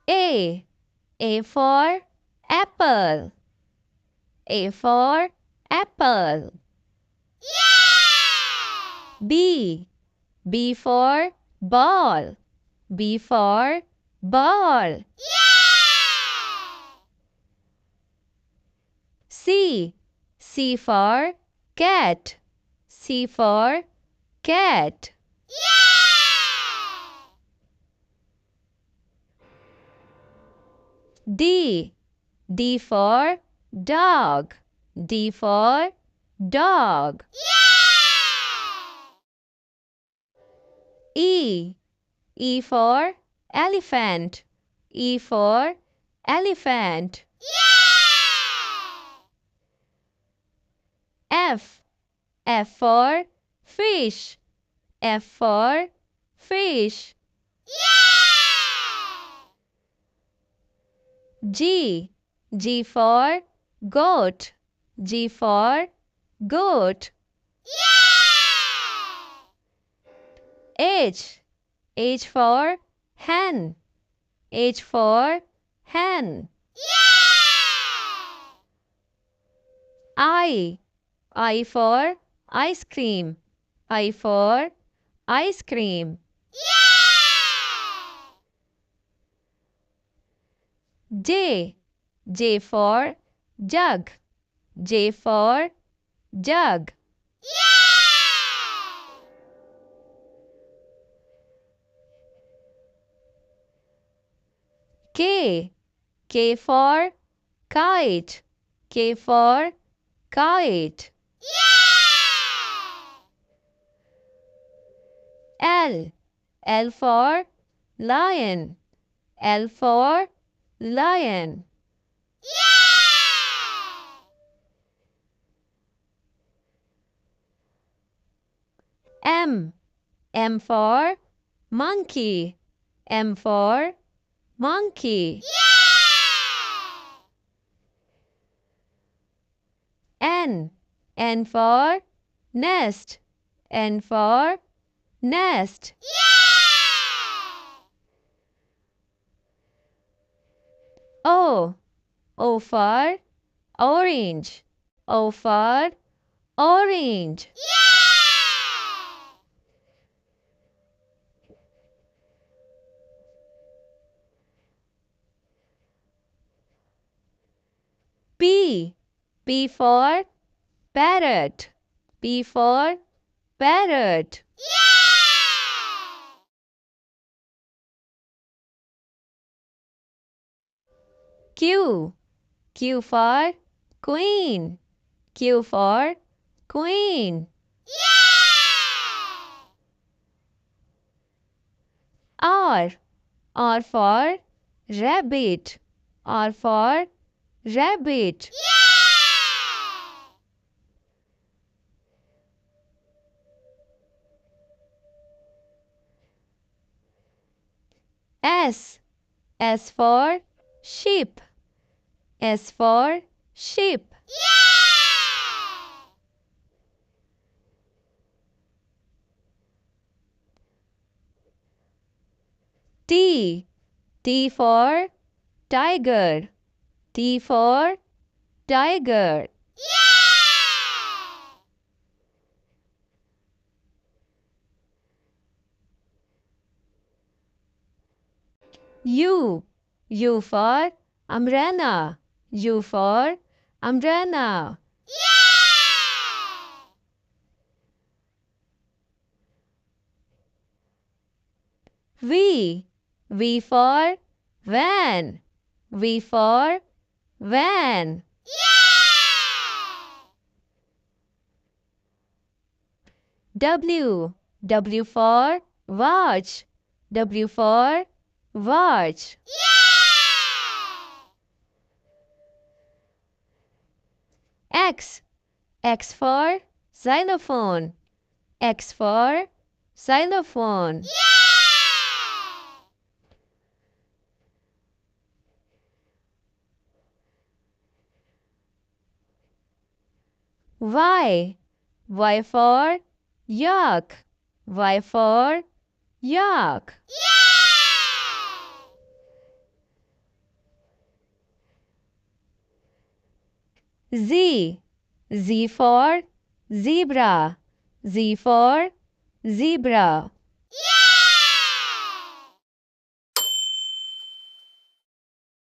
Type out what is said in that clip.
A. A for apple. A for apple. B. B for ball. B for ball. C. C for cat. C for cat. D. D for dog. D for dog. E. E for elephant. E for elephant. F. F for fish. F for fish. G. G for goat. G for goat. H. H for hen. H for hen. I. I for ice cream. I for ice cream. J. J for jug. J for jug. K. K for kite. K for kite. L. L for lion. L for lion. M. M for monkey. M for monkey. N. N for nest. N for nest. O. O for orange. O for orange. P. P for parrot. P for parrot. Q. Q for queen. Q for queen. R. R for rabbit. R for rabbit. S. S for sheep. S for sheep. T. T for tiger. T for tiger. U. U for umbrella. U for umbrella. V. V for van. V for van. W. W for watch. W for watch. X. X for xylophone. X for xylophone. Y. Y for yak. Y for yak. Z. Z for zebra. Z for zebra.